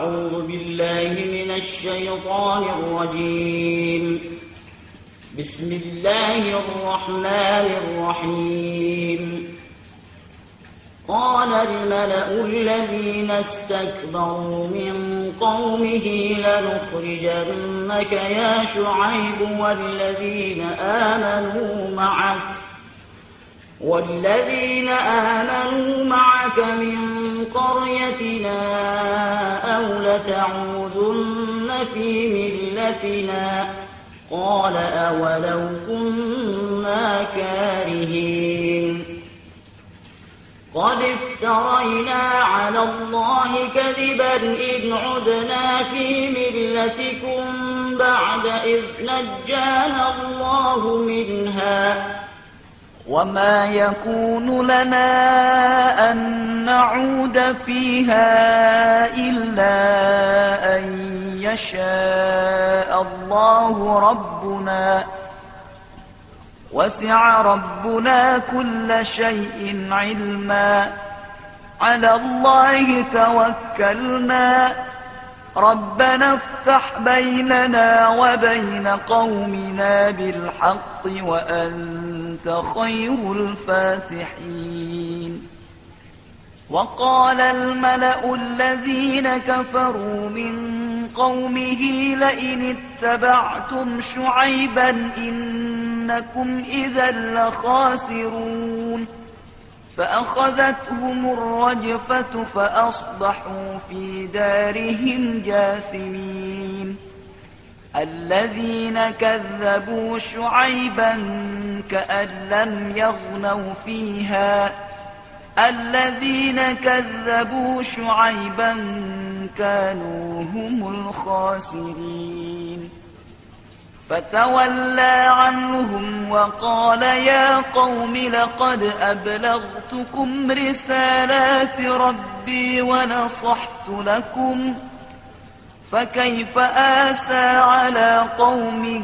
أعوذ بالله من الشيطان الرجيم. بسم الله الرحمن الرحيم. قال الملأ الذين استكبروا من قومه لنخرجنك يا شعيب والذين آمنوا معك من قريتنا أو لتعودن في ملتنا. قال أولو كنا كارهين. قد افترينا على الله كذبا إن عدنا في ملتكم بعد إذ نجانا الله منها. وما يكون لنا أن نعود فيها إلا أن يشاء الله ربنا وسع ربنا كل شيء علما. على الله توكلنا ربنا افتح بيننا وبين قومنا بالحق وأنت خير الفاتحين. وقال الملأ الذين كفروا من قومه لئن اتبعتم شعيبا إنكم إذا لخاسرون. فأخذتهم الرجفة فأصبحوا في دارهم جاثمين. الذين كذبوا شعيبا كأن لم يغنوا فيها. الذين كذبوا شعيبا كانوا هم الخاسرين. فتولى عنهم وقال يا قوم لقد أبلغتكم رسالات ربي ونصحت لكم فكيف آسى على قوم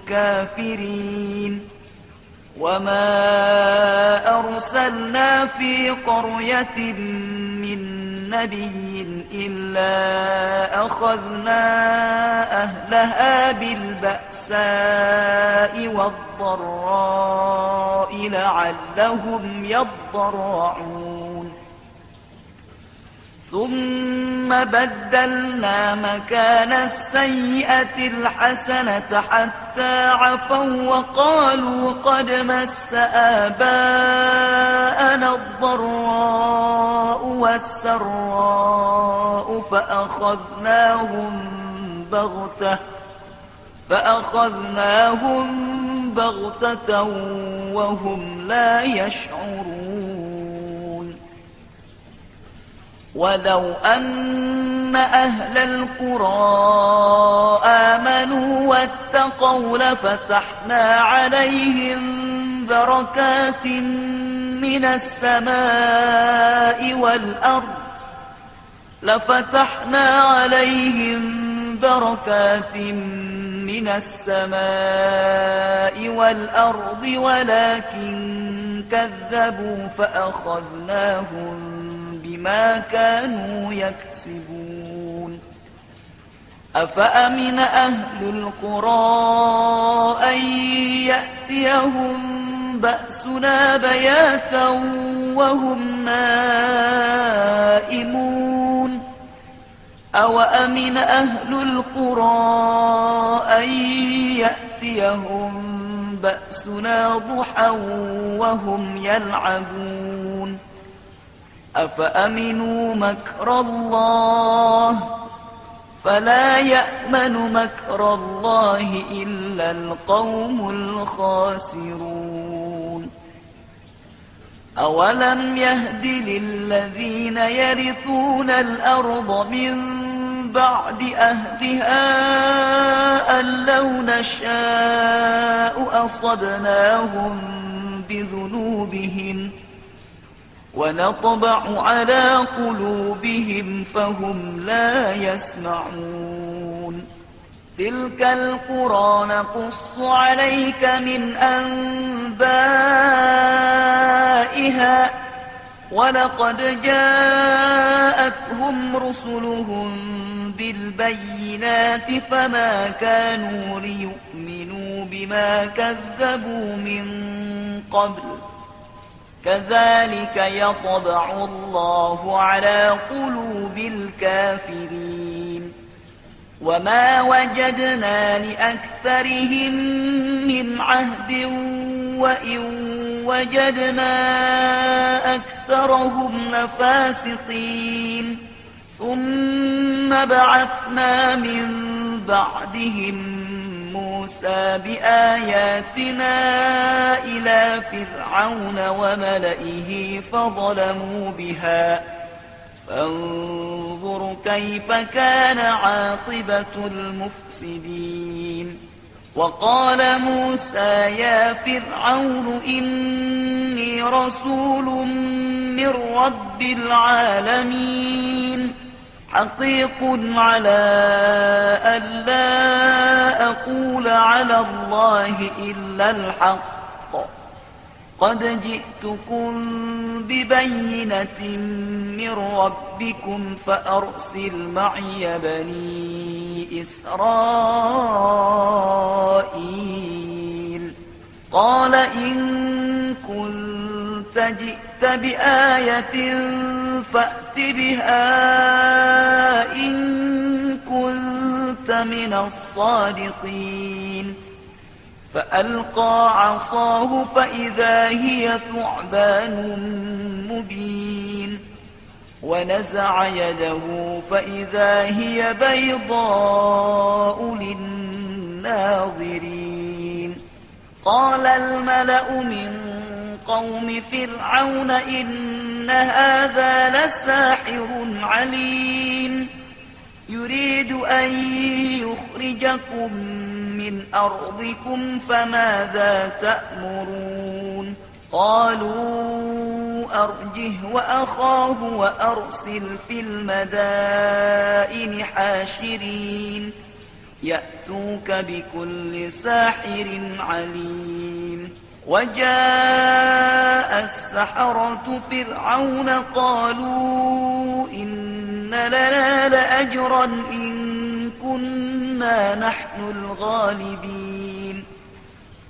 كافرين. وما أرسلنا في قرية من نبي إلا أخذنا أهلها بالبأساء والضراء لعلهم يضرعون. ثم بدلنا مكان السيئة الحسنة حتى عفوا وقالوا قد مس آباءنا الضراء والسراء فأخذناهم بغتة وهم لا يشعرون. ولو أن أهل القرى آمنوا واتقوا لفتحنا عليهم بركات من السماء والأرض ولكن كذبوا فأخذناهم بما كانوا يكسبون. أفأمن أهل القرى أن يأتيهم بأسنا بياتا وهم نائمون. أوأمن أهل القرى أن يأتيهم بأسنا ضحى وهم يلعبون. أفأمنوا مكر الله فلا يأمن مكر الله إلا القوم الخاسرون. أولم يهد للذين يرثون الأرض من بعد أهلها أن لو نشاء أصبناهم بذنوبهم ونطبع على قلوبهم فهم لا يسمعون. تلك القرى نقص عليك من أنبائها ولقد جاءتهم رسلهم بالبينات فما كانوا ليؤمنوا بما كذبوا من قبل كذلك يطبع الله على قلوب الكافرين وما وجدنا لأكثرهم من عهد وإن وجدنا أكثرهم لفاسقين ثم بعثنا من بعدهم موسى بآياتنا إلى فرعون وملئه فظلموا بها فانظر كيف كان عاقبة المفسدين وقال موسى يا فرعون إني رسول من رب العالمين حقيق على ألا أقول على الله إلا الحق قد جئتكم ببينة من ربكم فأرسل معي بني إسرائيل قال إن كنت جئت بآية فأت بها إن كنت من الصادقين فألقى عصاه فإذا هي ثعبان مبين ونزع يده فإذا هي بيضاء للناظرين قال الملأ من قوم فرعون إن هذا لساحر عليم يريد أن يخرجكم من أرضكم فماذا تأمرون قالوا أرجه وأخاه وأرسل في المدائن حاشرين يأتوك بكل ساحر عليم وجاء السحرة فرعون قالوا إن لنا لأجرا إن كنا نحن الغالبين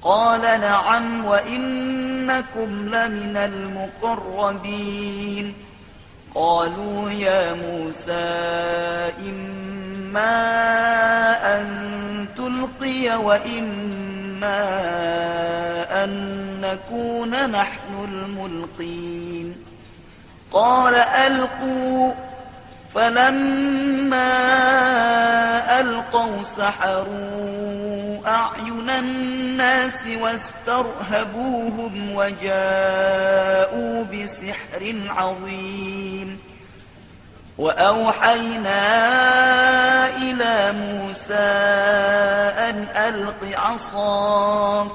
قال نعم وإنكم لمن المقربين قالوا يا موسى إما أن تلقي وإما أن نكون نحن الملقين قال ألقوا فلما ألقوا سحروا أعين الناس واسترهبوهم وجاءوا بسحر عظيم وأوحينا إلى موسى أن ألق عصاك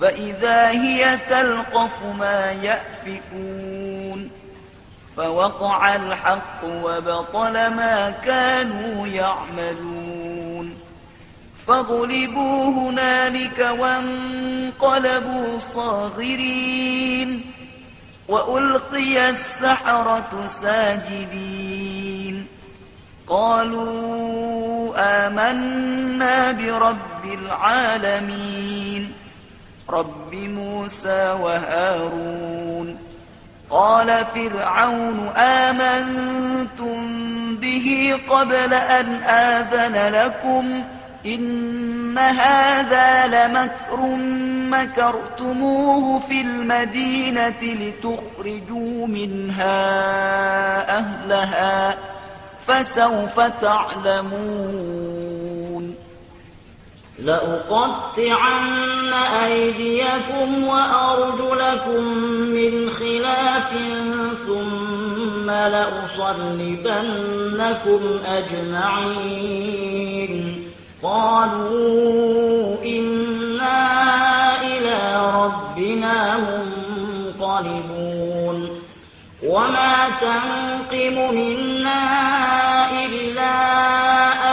فإذا هي تلقف ما يأفكون فوقع الحق وبطل ما كانوا يعملون فغلبوا هنالك وانقلبوا صاغرين وألقي السحرة ساجدين قالوا آمنا برب العالمين رب موسى وهارون قال فرعون آمنتم به قبل أن آذن لكم إن هذا لمكر مكرتموه في المدينة لتخرجوا منها أهلها فسوف تعلمون لأقطعن أيديكم وأرجلكم من خلاف ثم لأصلبنكم أجمعين قالوا إنا إلى ربنا منقلبون وما تنقم منا إلا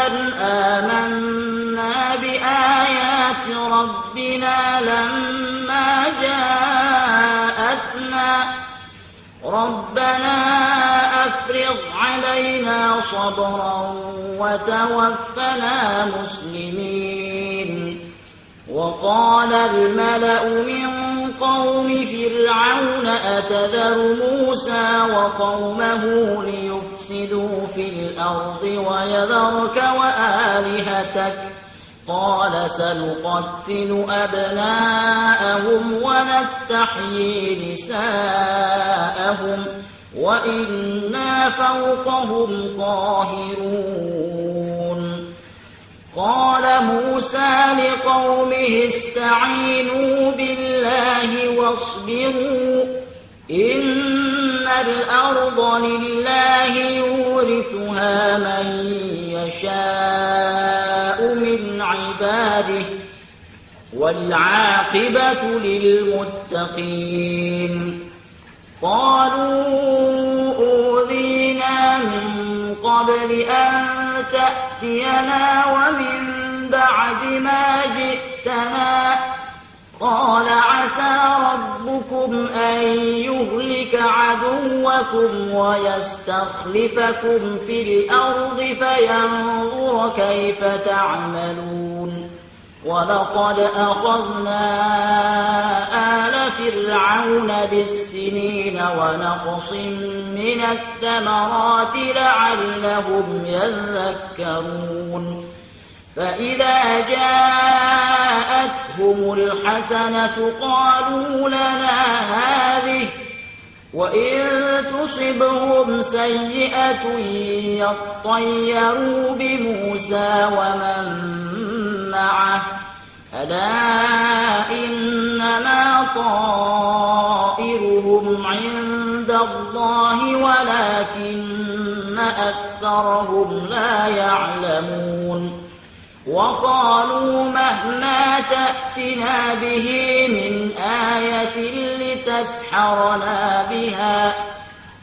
أن آمنا بآيات ربنا لما جاءتنا ربنا أفرغ علينا صبرا وتوفنا مسلمين. وقال الملأ من قوم فرعون أتذر موسى وقومه ليفسدوا في الأرض ويذرك وآلهتك قال سنقتل أبناءهم ونستحيي نساءهم وإنا فوقهم قاهرون. قال موسى لقومه استعينوا بالله واصبروا إن الأرض لله يورثها من يشاء من عباده والعاقبة للمتقين. قالوا أوذينا من قبل أن تأتينا ومن بعد ما جئتنا قال عسى ربكم أن يهلك عدوكم ويستخلفكم في الأرض فينظر كيف تعملون. ولقد أخذنا آل فرعون بالسنين ونقص من الثمرات لعلهم يذكرون. فإذا جاءتهم الحسنة قالوا لنا هذه وإن تصبهم سيئة يطيروا بموسى ومن معه ألا إنما طائرهم عند الله ولكن أكثرهم لا يعلمون. وقالوا مهما تأتنا به من آية لتسحرنا بها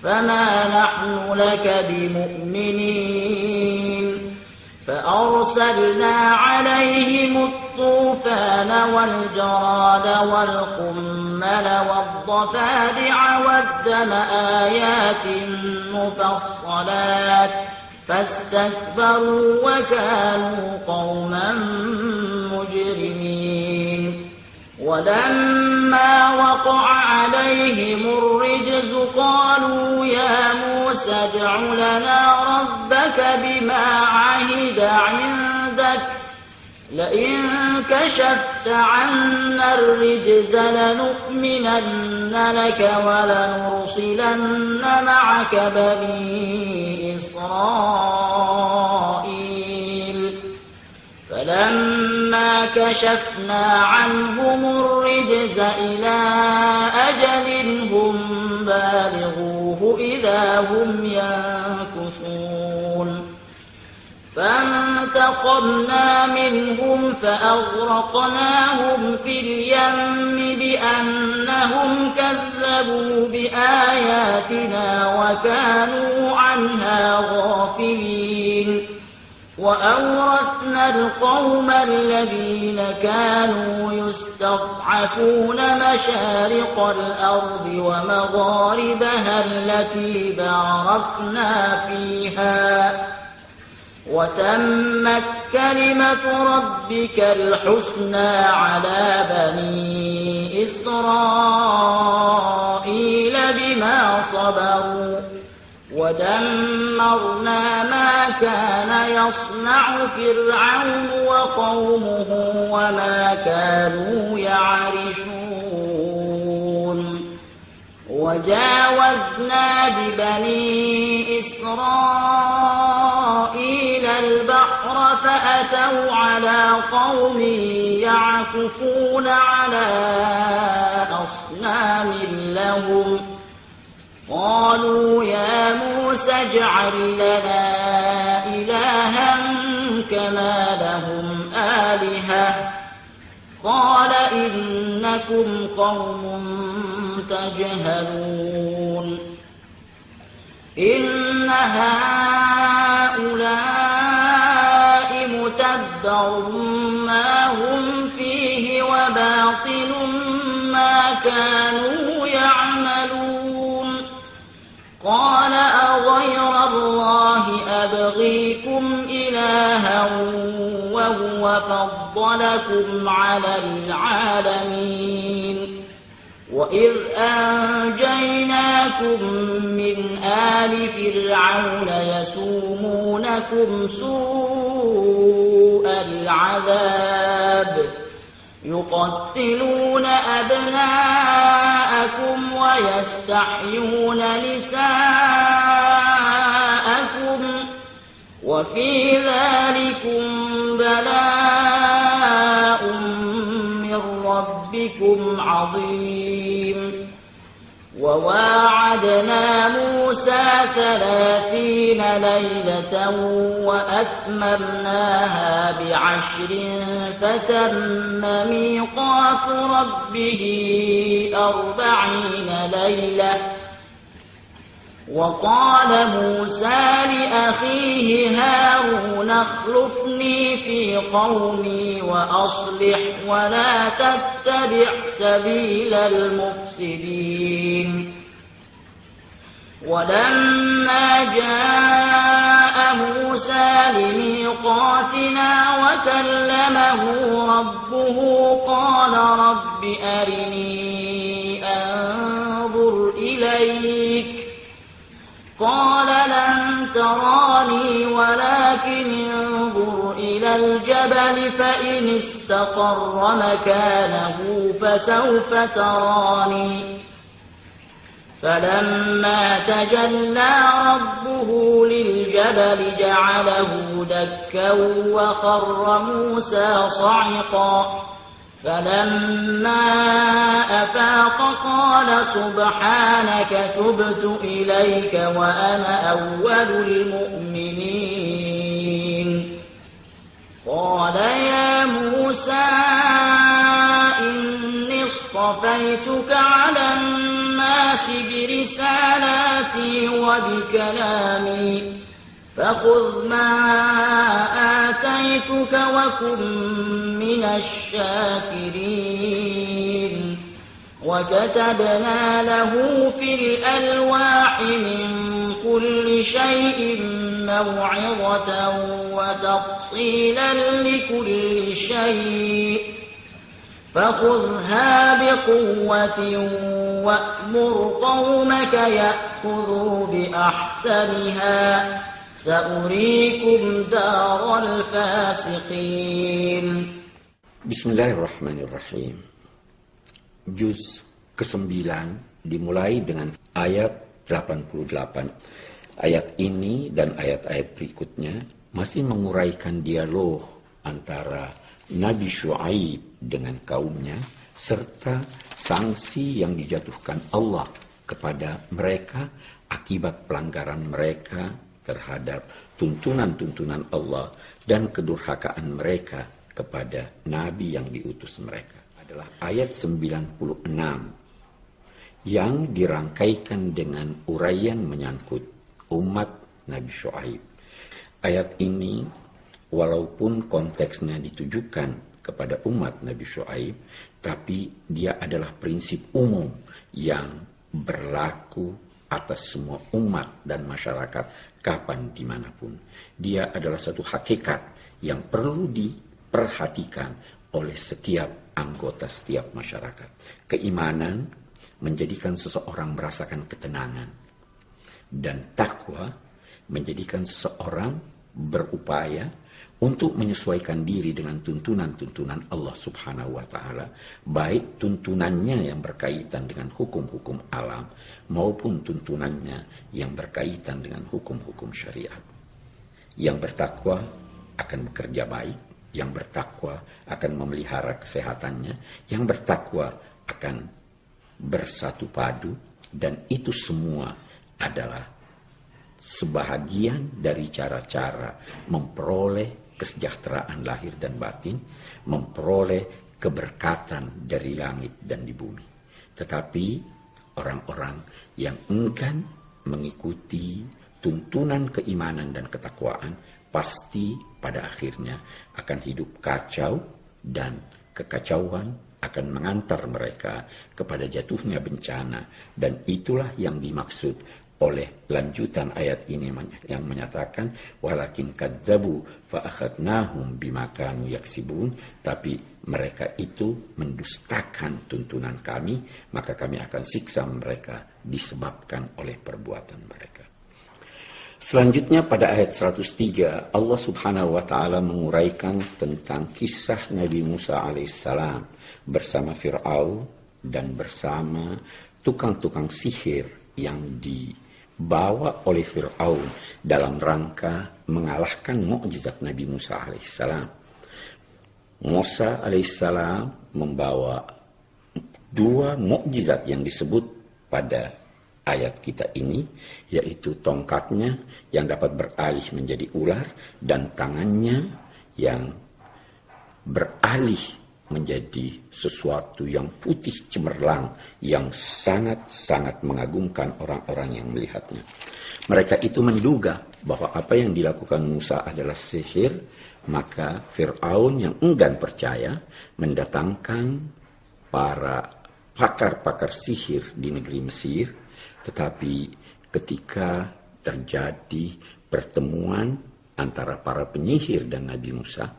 فما نحن لك بمؤمنين. فأرسلنا عليهم الطوفان والجراد والقمل والضفادع والدم آيات مفصلات فاستكبروا وكانوا قوما مجرمين. ولما وقع عليهم الرجز قالوا يا موسى ادع لنا ربك بما عهد عندك لئن كشفت عنا الرجز لنؤمنن لك ولنرسلن معك بني إسرائيل. فلما كشفنا عنهم الرجز إلى أجل هم بالغوه إذا هم ينكثون. فانتقمنا منهم فأغرقناهم في اليم بأنهم كذبوا بآياتنا وكانوا عنها غافلين. وأورثنا القوم الذين كانوا يستضعفون مشارق الأرض ومغاربها التي باركنا فيها وتمت كلمة ربك الحسنى على بني إسرائيل بما صبروا ودمرنا ما كان يصنع فرعون وقومه وما كانوا يعرشون. وجاوزنا ببني إسرائيل البحر فأتوا على قوم يعكفون على أصنام لهم قالوا يا موسى اجعل لنا إلها كما لهم آلهة قال إنكم قوم تجهلون. إن هؤلاء متبر ما هم فيه وباطل ما كانوا يعملون. قال أغير الله أبغيكم إلها وهو فضلكم على العالمين وإذ أنجيناكم من آل فرعون يسومونكم سوء العذاب يقتلون أبناءكم ويستحيون نساءكم وفي ذلكم بلاء من ربكم عظيم وواعدنا موسى 30 ليلة وأتممناها ب10 فتم ميقات ربه 40 ليلة وقال موسى لأخيه هارون اخلفني في قومي وأصلح ولا تتبع سبيل المفسدين ولما جاء موسى لميقاتنا وكلمه ربه قال رب أرني أنظر إليك قال لن تراني ولكن انظر إلى الجبل فإن استقر مكانه فسوف تراني فلما تجلى ربه للجبل جعله دكا وخر موسى صعقا فلما أفاق قال سبحانك تبت إليك وأنا أول المؤمنين قال يا موسى إني اصطفيتك على الناس برسالاتي وبكلامي فخذ ما آتيتك وكن من الشاكرين وكتبنا له في الألواح من كل شيء موعظة وتفصيلا لكل شيء فخذها بقوة وأمر قومك يأخذوا بأحسنها سأريكم دار الفاسقين. Bismillahirrahmanirrahim. Juz ke-9 dimulai dengan ayat 88. Ayat ini dan ayat-ayat berikutnya masih menguraikan dialog antara Nabi Syuaib dengan kaumnya serta sanksi yang dijatuhkan Allah kepada mereka akibat pelanggaran mereka terhadap tuntunan-tuntunan Allah dan kedurhakaan mereka kepada Nabi yang diutus mereka. Adalah ayat 96 yang dirangkaikan dengan uraian menyangkut umat Nabi Syuaib. Ayat ini walaupun konteksnya ditujukan kepada umat Nabi Syuaib, tapi dia adalah prinsip umum yang berlaku atas semua umat dan masyarakat kapan dimanapun. Dia adalah satu hakikat yang perlu diperhatikan oleh setiap anggota setiap masyarakat. Keimanan menjadikan seseorang merasakan ketenangan, dan takwa menjadikan seseorang berupaya untuk menyesuaikan diri dengan tuntunan-tuntunan Allah Subhanahu wa Ta'ala, baik tuntunannya yang berkaitan dengan hukum-hukum alam maupun tuntunannya yang berkaitan dengan hukum-hukum syariat. Yang bertakwa akan bekerja baik, yang bertakwa akan memelihara kesehatannya, yang bertakwa akan bersatu padu, dan itu semua adalah sebahagian dari cara-cara memperoleh kesejahteraan lahir dan batin, memperoleh keberkatan dari langit dan di bumi. Tetapi orang-orang yang enggan mengikuti tuntunan keimanan dan ketakwaan pasti pada akhirnya akan hidup kacau, dan kekacauan akan mengantar mereka kepada jatuhnya bencana. Dan itulah yang dimaksud oleh lanjutan ayat ini yang menyatakan walakin kadzabu fa akhadnahum bima kanu yaksibun, tapi mereka itu mendustakan tuntunan kami, maka kami akan siksa mereka disebabkan oleh perbuatan mereka. Selanjutnya pada ayat 103 Allah Subhanahu wa taala menguraikan tentang kisah Nabi Musa alaihissalam bersama Fir'aun dan bersama tukang-tukang sihir yang dibawa oleh Fir'aun dalam rangka mengalahkan mukjizat Nabi Musa alaihissalam. Musa alaihissalam membawa 2 mukjizat yang disebut pada ayat kita ini, yaitu tongkatnya yang dapat beralih menjadi ular dan tangannya yang beralih menjadi sesuatu yang putih cemerlang yang sangat-sangat mengagumkan orang-orang yang melihatnya. Mereka itu menduga bahwa apa yang dilakukan Musa adalah sihir, maka Fir'aun yang enggan percaya mendatangkan para pakar-pakar sihir di negeri Mesir. Tetapi ketika terjadi pertemuan antara para penyihir dan Nabi Musa,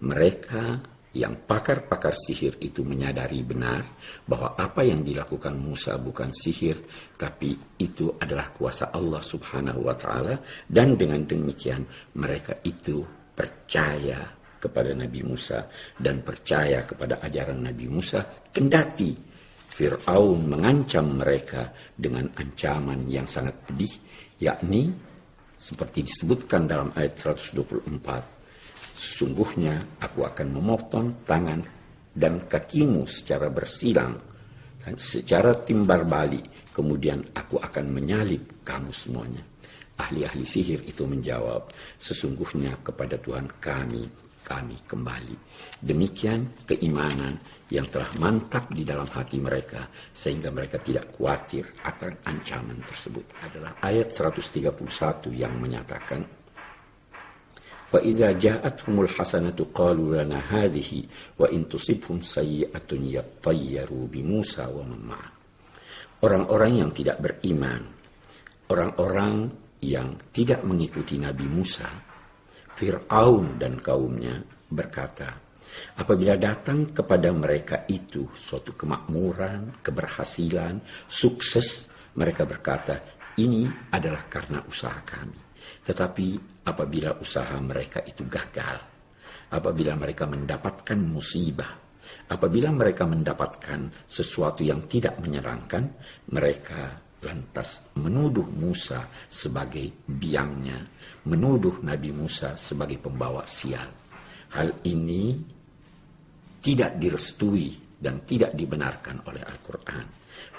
mereka yang pakar-pakar sihir itu menyadari benar bahwa apa yang dilakukan Musa bukan sihir, tapi itu adalah kuasa Allah Subhanahu wa taala, dan dengan demikian mereka itu percaya kepada Nabi Musa dan percaya kepada ajaran Nabi Musa, kendati Fir'aun mengancam mereka dengan ancaman yang sangat pedih, yakni seperti disebutkan dalam ayat 124, sesungguhnya aku akan memotong tangan dan kakimu secara bersilang dan secara timbar balik, kemudian aku akan menyalib kamu semuanya. Ahli-ahli sihir itu menjawab, sesungguhnya kepada Tuhan kami kembali. Demikian keimanan yang telah mantap di dalam hati mereka, sehingga mereka tidak khawatir akan ancaman tersebut. Adalah ayat 131 yang menyatakan, فَإِذَا جَاءَتْهُمُ الْحَسَنَةُ قَالُوا لَنَا هَذِهِ وَإِنْ تُصِبْهُمْ سَيِّئَةٌ يَطَّيَّرُوا بِمُوسَى وَمَن مَّعَهُ. Orang-orang yang tidak beriman, orang-orang yang tidak mengikuti Nabi Musa, Fir'aun dan kaumnya berkata, apabila datang kepada mereka itu suatu kemakmuran, keberhasilan, sukses, mereka berkata, ini adalah karena usaha kami. Tetapi apabila usaha mereka itu gagal, apabila mereka mendapatkan musibah, apabila mereka mendapatkan sesuatu yang tidak menyenangkan, mereka lantas menuduh Musa sebagai biangnya, menuduh Nabi Musa sebagai pembawa sial. Hal ini tidak direstui dan tidak dibenarkan oleh Al-Quran.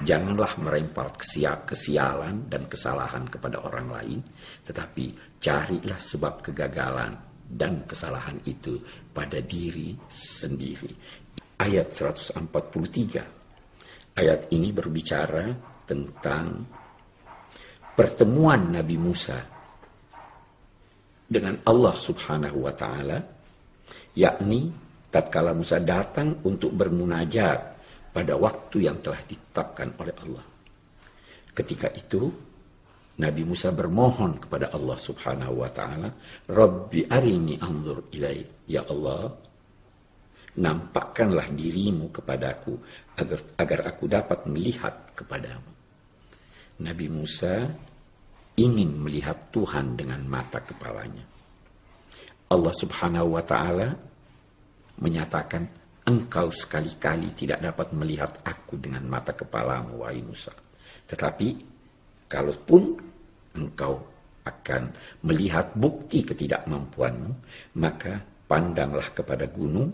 Janganlah merempal kesialan dan kesalahan kepada orang lain, tetapi carilah sebab kegagalan dan kesalahan itu pada diri sendiri. Ayat 143. Ayat ini berbicara tentang pertemuan Nabi Musa dengan Allah Subhanahu wa taala, yakni tatkala Musa datang untuk bermunajat pada waktu yang telah ditetapkan oleh Allah. Ketika itu Nabi Musa bermohon kepada Allah Subhanahu wa taala, Rabbi arini anzur ilaik, ya Allah, nampakkanlah dirimu kepadaku agar aku dapat melihat kepadamu. Nabi Musa ingin melihat Tuhan dengan mata kepalanya. Allah Subhanahu wa taala menyatakan, engkau sekali-kali tidak dapat melihat aku dengan mata kepalamu, wahai Musa. Tetapi kalaupun engkau akan melihat bukti ketidakmampuanmu, maka pandanglah kepada gunung.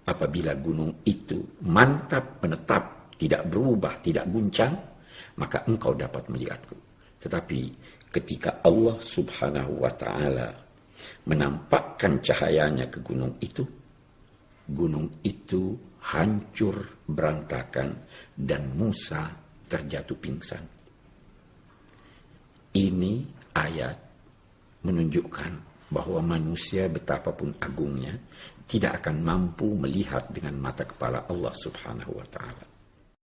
Apabila gunung itu mantap, menetap, tidak berubah, tidak guncang, maka engkau dapat melihatku. Tetapi ketika Allah Subhanahu wa taala menampakkan cahayanya ke gunung itu hancur berantakan dan Musa terjatuh pingsan. Ini ayat menunjukkan bahwa manusia betapapun agungnya tidak akan mampu melihat dengan mata kepala Allah Subhanahu wa taala.